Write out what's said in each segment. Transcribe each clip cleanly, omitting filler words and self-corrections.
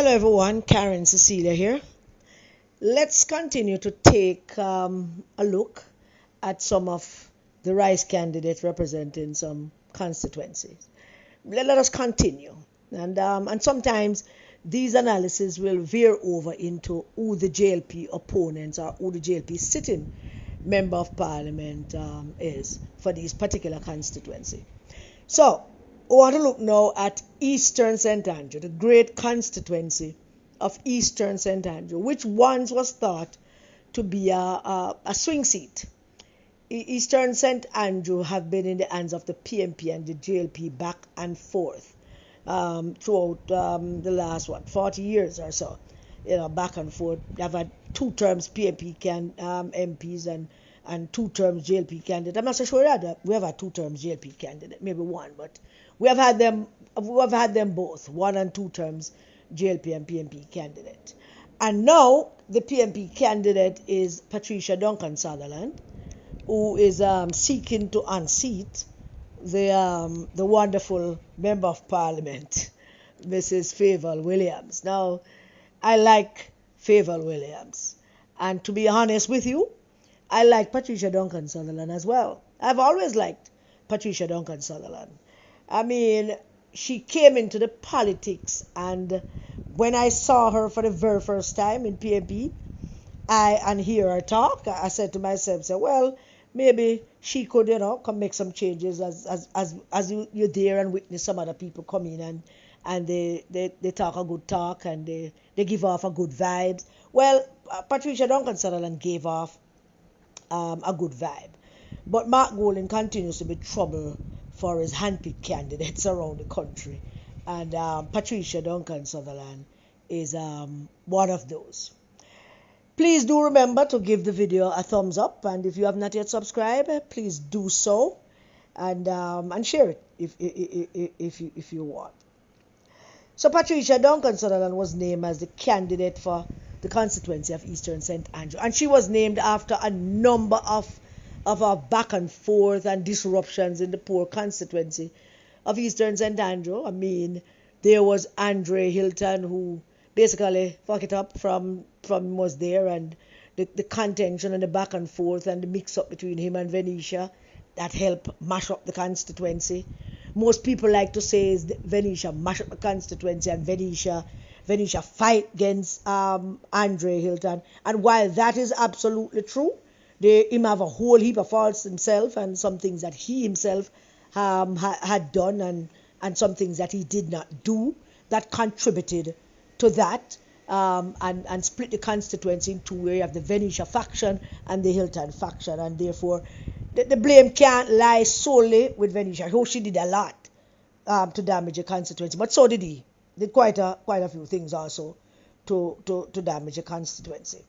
Hello everyone, Karen Cecilia here. Let's continue to take a look at some of the Rice candidates representing some constituencies. Let us continue. And sometimes these analyses will veer over into who the JLP opponents or who the JLP sitting member of parliament is for these particular constituency. So, I want to look now at Eastern St. Andrew, the great constituency of Eastern St. Andrew, which once was thought to be a swing seat. Eastern St. Andrew have been in the hands of the PMP and the JLP back and forth throughout the last 40 years or so. Back and forth. They've had 2 terms PMP MPs and 2 terms JLP candidate. I'm not so sure that we have had 2 terms JLP candidate, maybe 1, but we have had them both, 1 and 2 terms JLP and PMP candidate. And now the PMP candidate is Patricia Duncan-Sutherland, who is seeking to unseat the wonderful member of parliament, Mrs. Favour Williams. Now, I like Favour Williams, and to be honest with you, I like Patricia Duncan-Sutherland as well. I've always liked Patricia Duncan-Sutherland. I mean, she came into the politics, and when I saw her for the very first time in PMP, and hear her talk, I said to myself, well, maybe she could, come make some changes as you're there and witness some other people come in and they talk a good talk and they give off a good vibe. Well, Patricia Duncan-Sutherland gave off a good vibe. But Mark Golding continues to be trouble for his handpicked candidates around the country. And Patricia Duncan-Sutherland is one of those. Please do remember to give the video a thumbs up, and if you have not yet subscribed, please do so, and share it if you want. So Patricia Duncan-Sutherland was named as the candidate for the constituency of Eastern St. Andrew, and she was named after a number of our back and forth and disruptions in the poor constituency of Eastern St. Andrew. I mean, there was Andre Hilton, who basically fucked it up from was there, and the contention and the back and forth and the mix up between him and Venetia that helped mash up the constituency. Most people like to say is Venetia mash up the constituency and Venetia fight against Andre Hilton. And while that is absolutely true, him have a whole heap of faults himself and some things that he himself had done and some things that he did not do that contributed to that, and split the constituency into where you have the Venetia faction and the Hilton faction, and therefore the blame can't lie solely with Venetia. Oh, she did a lot to damage the constituency, but so did he. Did quite a few things also to damage the constituency.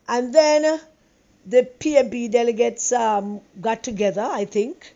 And then the PMP delegates got together, I think,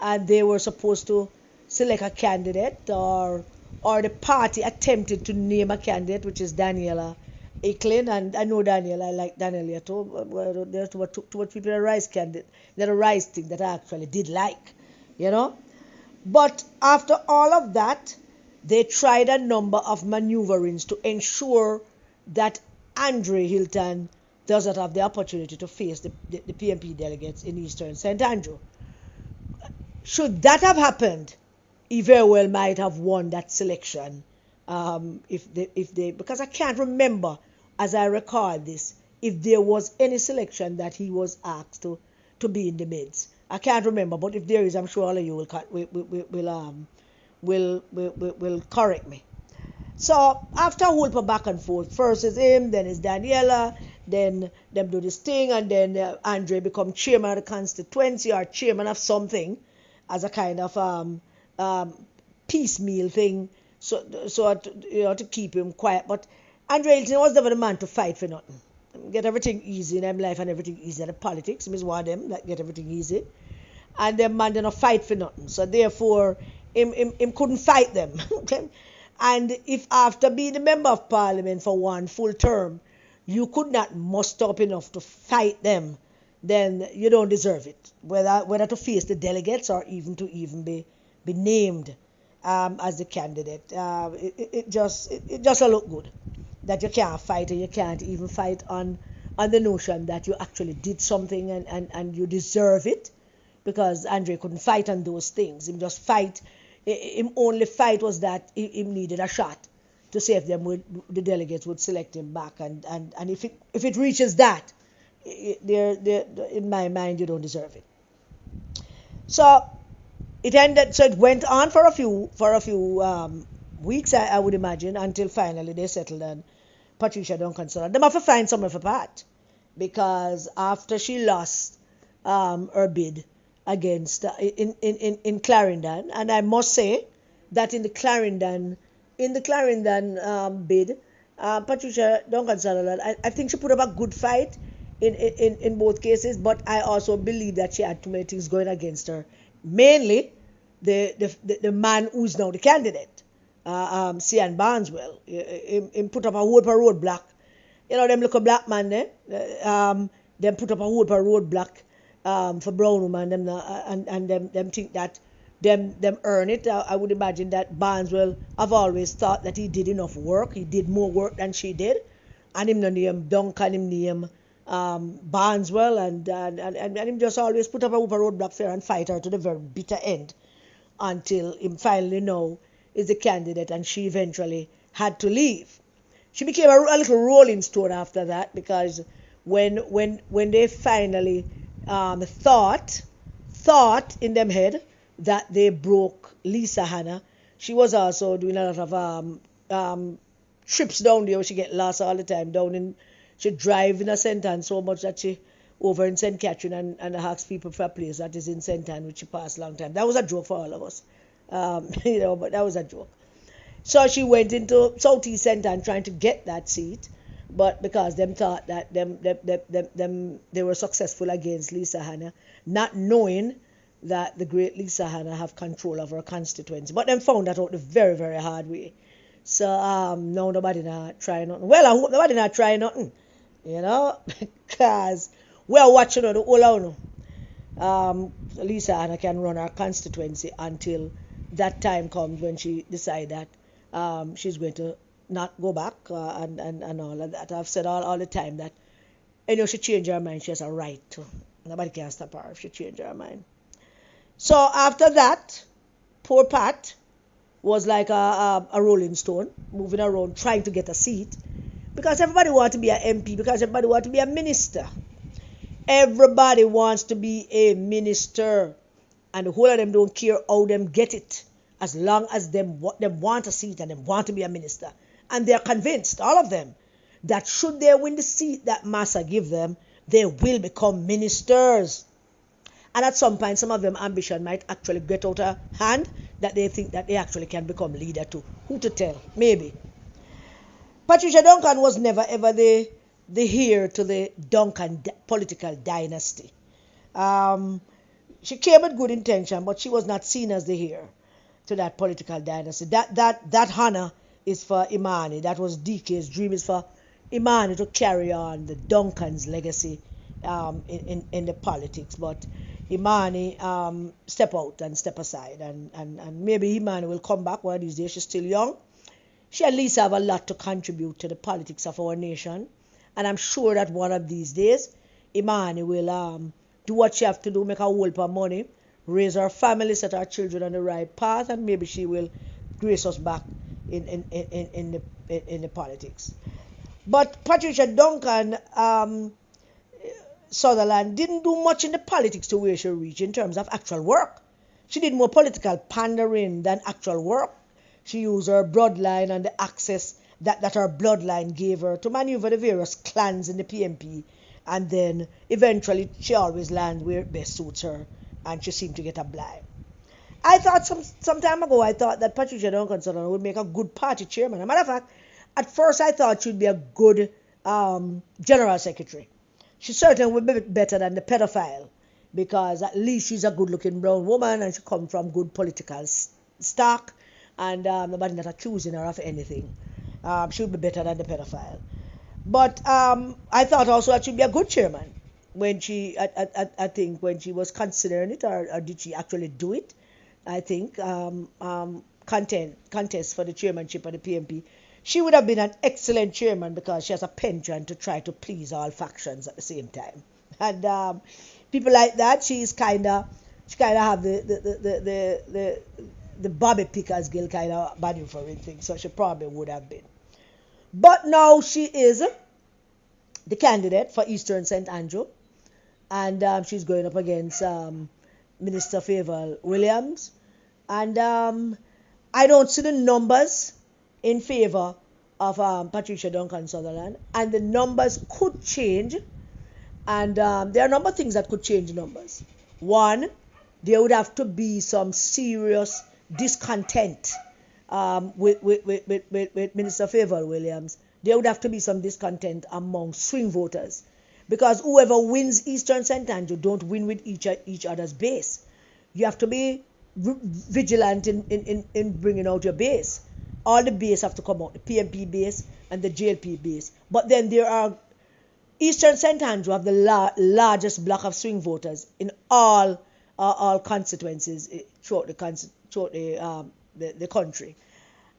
and they were supposed to select a candidate, or the party attempted to name a candidate, which is Daniela Eklund. And I know Daniela, I like Daniela too. There's too much people in a Rice candidate, that a Rice thing that I actually did like, But after all of that, they tried a number of maneuverings to ensure that Andre Hilton does not have the opportunity to face the PMP delegates in Eastern St. Andrew. Should that have happened, he very well might have won that selection if they because I can't remember, as I recall this, if there was any selection that he was asked to be in the midst. I can't remember, but if there is, I'm sure all of you will correct me. So after a whole heap of back and forth, first is him, then is Daniela, then them do this thing, and then Andre become chairman of the constituency or chairman of something as a kind of piecemeal thing, so to keep him quiet. But Andre Hilton was never the man to fight for nothing. Get everything easy in them life and everything easy in the politics. Him is one of them that get everything easy, and them man they not fight for nothing. So therefore, him couldn't fight them. And if after being the member of parliament for one full term, you could not muster up enough to fight them, then you don't deserve it. Whether to face the delegates or even to be named as the candidate. It just look good that you can't fight, and you can't even fight on the notion that you actually did something, and you deserve it, because Andre couldn't fight on those things. Him just fight. Him only fight was that he needed a shot to see if the delegates would select him back, and if it reaches that, in my mind, you don't deserve it. So it ended. So it went on for a few weeks, I would imagine, until finally they settled on Patricia Duncan-Sutherland. They have to find someone for Pat, because after she lost her bid against in Clarendon, and I must say that in the Clarendon bid, Patricia Duncan-Sutherland, I think she put up a good fight in both cases, but I also believe that she had too many things going against her, mainly the man who's now the candidate, Cian Barneswell. Him put up a whole roadblock. You know, them little black man there, them put up a whole roadblock for brown woman, them and them think that them earn it. I would imagine that Barneswell have always thought that he did enough work. He did more work than she did, and him no name Duncan, him name Barneswell, and him just always put up a roadblock for her and fight her to the very bitter end, until him finally know is the candidate, and she eventually had to leave. She became a little rolling stone after that, because when they finally thought in them head that they broke Lisa Hanna, she was also doing a lot of trips down there where she get lost all the time. She drive in a St. Anne so much that she over in St. Catherine and asks people for a place that is in St. Anne, which she passed a long time. That was a joke for all of us, but that was a joke. So she went into Southeast St. Anne trying to get that seat, but because them thought that they were successful against Lisa Hanna, not knowing that the great Lisa Hanna have control of her constituency. But them found that out the very, very hard way. So now nobody not try nothing. Well, I hope nobody not try nothing, because we're watching the whole Lisa Hanna can run her constituency until that time comes when she decide that she's going to not go back, and all of that. I've said all the time that she changed her mind. She has a right to. Nobody can stop her if she change her mind. So after that, poor Pat was like a rolling stone, moving around trying to get a seat, because everybody wants to be an MP, because everybody wants to be a minister. Everybody wants to be a minister, and the whole of them don't care how them get it, as long as them want a seat and them want to be a minister. And they're convinced, all of them, that should they win the seat that Massa give them, they will become ministers. And at some point, some of them ambition might actually get out of hand, that they think that they actually can become leader too. Who to tell? Maybe. Patricia Duncan was never ever the heir to the Duncan political dynasty. She came with good intention, but she was not seen as the heir to that political dynasty. That honor is for Imani. That was DK's dream, is for Imani to carry on the Duncan's legacy in the politics. But Imani step out and step aside, and maybe Imani will come back one of these days. She's still young. She at least have a lot to contribute to the politics of our nation, and I'm sure that one of these days Imani will do what she have to do, make a whole heap of money, raise her family, set her children on the right path, and maybe she will grace us back in the politics. But Patricia Duncan Sutherland didn't do much in the politics to where she reached in terms of actual work. She did more political pandering than actual work. She used her bloodline and the access that her bloodline gave her to maneuver the various clans in the PMP, and then eventually she always lands where it best suits her, and she seemed to get a blind. I thought some time ago, I thought that Patricia Duncan-Sutherland would make a good party chairman. As a matter of fact, at first I thought she'd be a good general secretary. She certainly would be better than the pedophile, because at least she's a good-looking brown woman and she comes from good political stock, and nobody not accusing her of anything. She would be better than the pedophile. But I thought also that she'd be a good chairman when she, I think, when she was considering it, or did she actually do it? I think contest for the chairmanship of the PMP, she would have been an excellent chairman because she has a penchant to try to please all factions at the same time. And people like that, she kind of have the Bobby Pickers Gill kind of maneuvering thing, so she probably would have been. But now she is the candidate for Eastern St. Andrew, and she's going up against Minister Favour Williams. And I don't see the numbers in favour of Patricia Duncan-Sutherland, and the numbers could change. And there are a number of things that could change numbers. One, there would have to be some serious discontent with Minister Favour Williams. There would have to be some discontent among swing voters, because whoever wins Eastern St. Andrew don't win with each other's base. You have to be vigilant in bringing out your base. All the base have to come out, the PMP base and the JLP base. But then there are Eastern St. Andrew have the largest block of swing voters in all constituencies throughout the country.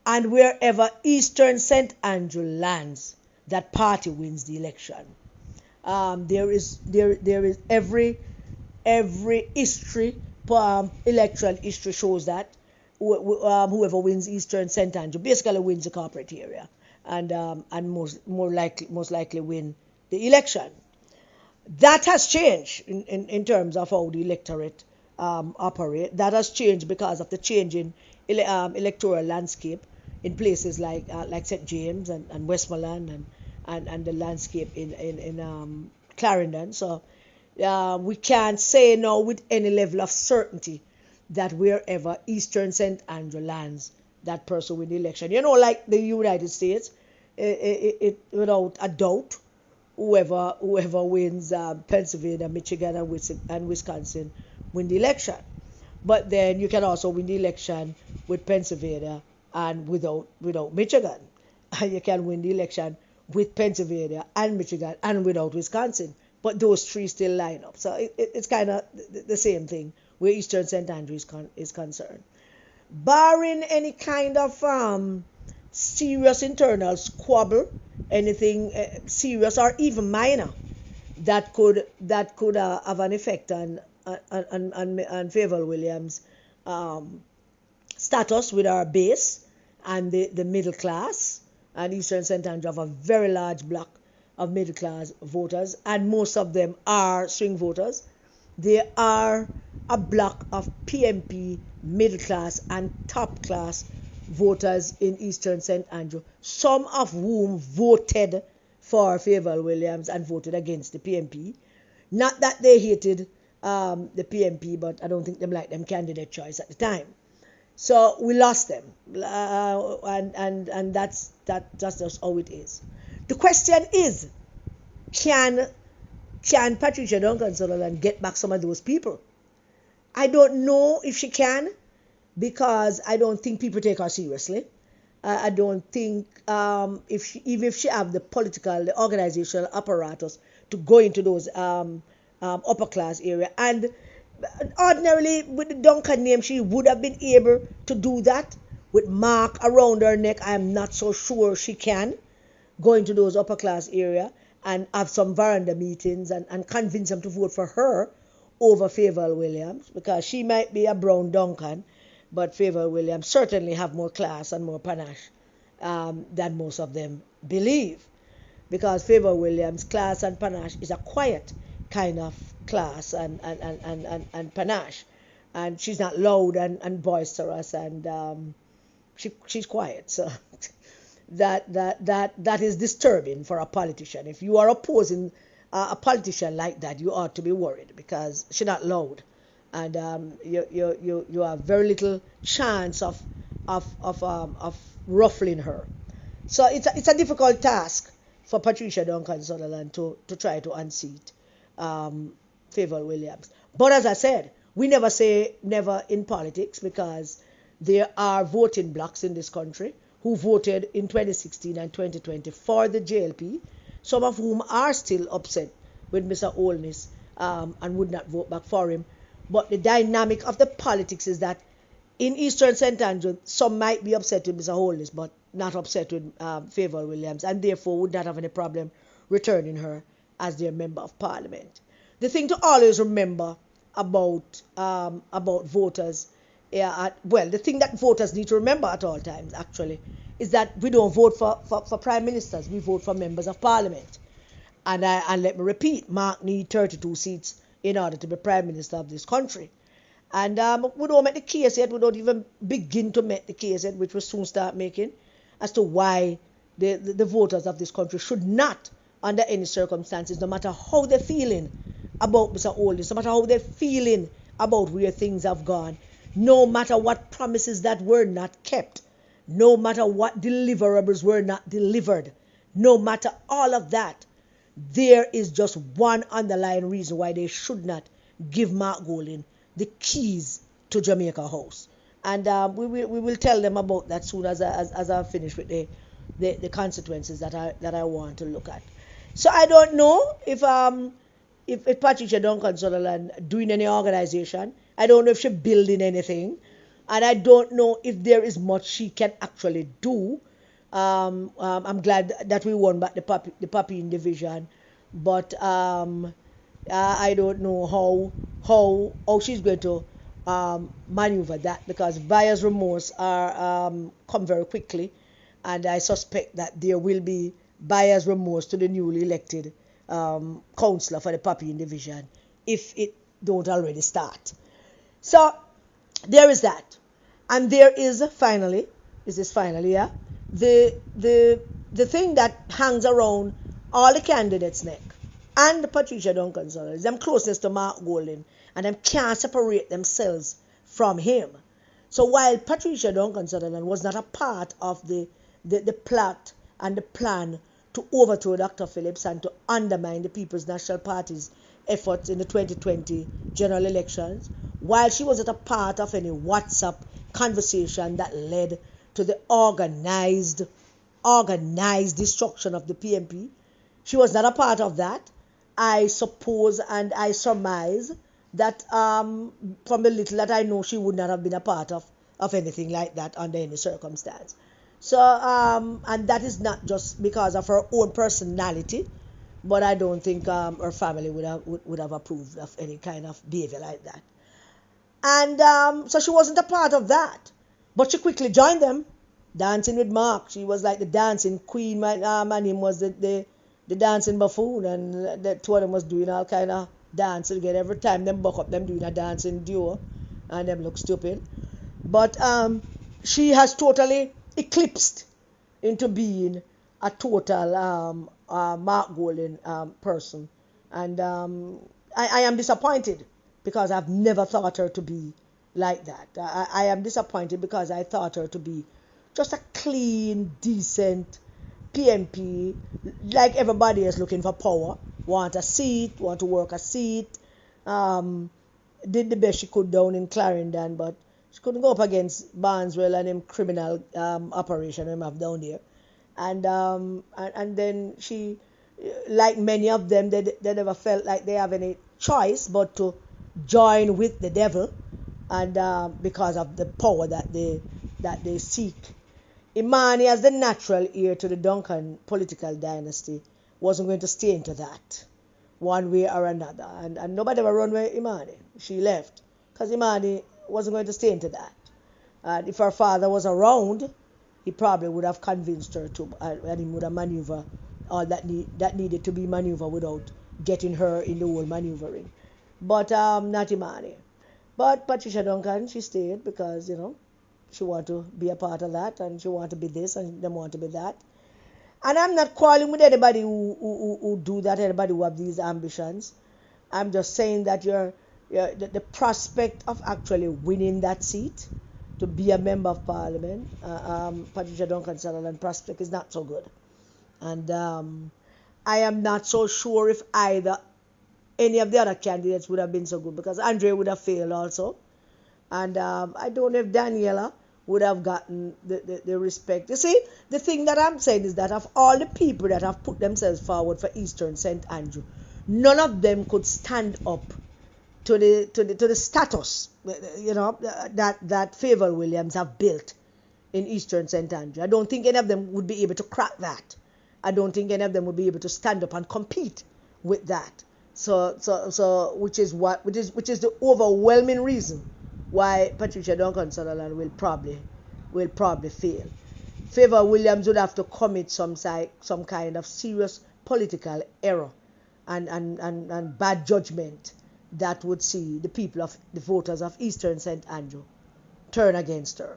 And wherever Eastern St. Andrew lands, that party wins the election. There is every history, electoral history shows that whoever wins Eastern St. Andrew basically wins the corporate area, and most likely win the election. That has changed in terms of how the electorate operate. That has changed because of the change in electoral landscape in places like St. James and Westmoreland and the landscape in Clarendon. So we can't say now with any level of certainty that wherever Eastern St. Andrew lands, that person win the election. Like the United States, it without a doubt, whoever wins Pennsylvania, Michigan, and Wisconsin win the election. But then you can also win the election with Pennsylvania and without Michigan. And you can win the election with Pennsylvania and Michigan and without Wisconsin. But those three still line up. So it's kind of the same thing where Eastern St. Andrew is concerned. Barring any kind of serious internal squabble, anything serious or even minor that could have an effect on Favour Williams' status with our base and the middle class. And Eastern St. Andrew have a very large block of middle class voters, and most of them are swing voters. They are a block of PMP middle class and top class voters in Eastern St. Andrew, some of whom voted for Favour Williams and voted against the PMP. Not that they hated the PMP, but I don't think them like them candidate choice at the time. So we lost them, and that's just how it is. The question is, can Patricia Duncan-Sutherland get back some of those people? I don't know if she can, because I don't think people take her seriously. I don't think even if she have the organizational apparatus to go into those upper class area, and ordinarily with the Duncan name she would have been able to do that. With Mark around her neck, I'm not so sure she can go into those upper class area and have some veranda meetings and convince them to vote for her over Favour Williams, because she might be a brown Duncan, but Favour Williams certainly have more class and more panache than most of them believe, because Favour Williams' class and panache is a quiet kind of class and panache, and she's not loud and boisterous, and she's quiet. So that is disturbing for a politician. If you are opposing a politician like that, you ought to be worried, because she's not loud, and you have very little chance of ruffling her. So it's a difficult task for Patricia Duncan-Sutherland to try to unseat Favour Williams. But as I said, we never say never in politics, because there are voting blocks in this country who voted in 2016 and 2020 for the JLP, some of whom are still upset with Mr. Holness and would not vote back for him. But the dynamic of the politics is that in Eastern St. Andrew, some might be upset with Mr. Holness, but not upset with Favour Williams, and therefore would not have any problem returning her as their Member of Parliament. The thing to always remember about voters, the thing that voters need to remember at all times, actually, is that we don't vote for prime ministers, we vote for members of parliament. And let me repeat, Mark needs 32 seats in order to be prime minister of this country. And we don't make the case yet, we don't even begin to make the case yet, which we'll soon start making, as to why the voters of this country should not, under any circumstances, no matter how they're feeling about Mr. Holness, no matter how they're feeling about where things have gone, no matter what promises that were not kept, no matter what deliverables were not delivered, no matter all of that, there is just one underlying reason why they should not give Mark Golding the keys to Jamaica House. And we will tell them about that soon as I finish with the consequences that I want to look at. So I don't know if Patricia Duncan-Sutherland doing any organization. I don't know if she's building anything. And I don't know if there is much she can actually do. I'm glad that we won back the Papine division. But I don't know how she's going to maneuver that, because buyer's remorse are come very quickly. And I suspect that there will be buyer's remorse to the newly elected councillor for the Papine division if it don't already start. So there is that. And there is finally, the thing that hangs around all the candidates' neck and Patricia Duncan-Sutherland is them closeness to Mark Golding, and them can't separate themselves from him. So while Patricia Duncan-Sutherland was not a part of the plot and the plan to overthrow Dr. Phillips and to undermine the People's National Party's efforts in the 2020 general elections, while she wasn't a part of any WhatsApp conversation that led to the organized destruction of the PNP, she was not a part of that. I suppose and I surmise that from the little that I know, she would not have been a part of anything like that under any circumstance. So, and that is not just because of her own personality, but I don't think her family would have approved of any kind of behavior like that. And so she wasn't a part of that, but she quickly joined them, dancing with Mark. She was like the dancing queen. My name was the dancing buffoon, and the two of them was doing all kind of dancing again. Every time them buck up, them doing a dancing duo, and them look stupid. But she has totally eclipsed into being a total Mark Golding person, and I am disappointed because I've never thought her to be like that. I am disappointed because I thought her to be just a clean, decent PMP, like everybody else looking for power, want a seat, want to work a seat, did the best she could down in Clarendon, but she couldn't go up against Barneswell and him criminal operation him have down there. And then she, like many of them, they never felt like they have any choice but to join with the devil, and because of the power that they seek. Imani, as the natural heir to the Duncan political dynasty, wasn't going to stay into that one way or another, and nobody ever run with Imani. She left because Imani wasn't going to stay into that. And if her father was around, he probably would have convinced her to, and he would have maneuvered all that needed to be maneuvered without getting her in the whole maneuvering. But not Imani. But Patricia Duncan, she stayed because, she wanted to be a part of that, and she wanted to be this, and they want to be that. And I'm not quarreling with anybody who do that, anybody who have these ambitions. I'm just saying that the prospect of actually winning that seat to be a member of parliament, Patricia Duncan-Sutherland prospect is not so good. And I am not so sure if either any of the other candidates would have been so good, because Andre would have failed also. And I don't know if Daniela would have gotten the respect. You see, the thing that I'm saying is that of all the people that have put themselves forward for Eastern St. Andrew, none of them could stand up to the status, that Favour Williams have built in Eastern St. Andrew. I don't think any of them would be able to crack that. I don't think any of them would be able to stand up and compete with that. So which is the overwhelming reason why Patricia Duncan-Sutherland will probably fail. Favour Williams would have to commit some kind of serious political error and bad judgment that would see the voters of Eastern St. Andrew turn against her.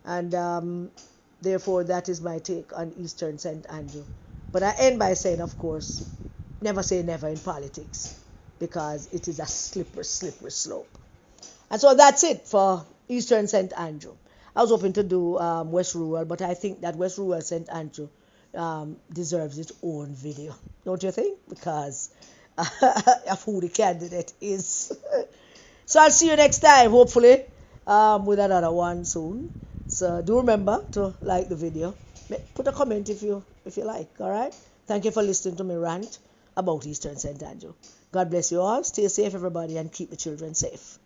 And therefore, that is my take on Eastern St. Andrew. But I end by saying, of course, never say never in politics, because it is a slippery slope. And so that's it for Eastern St. Andrew. I was hoping to do West Rural, but I think that West Rural St. Andrew deserves its own video. Don't you think? Because of who the candidate is. So I'll see you next time, hopefully, with another one soon. So do remember to like the video. Put a comment if you like, all right? Thank you for listening to me rant about Eastern St. Andrew. God bless you all. Stay safe, everybody, and keep the children safe.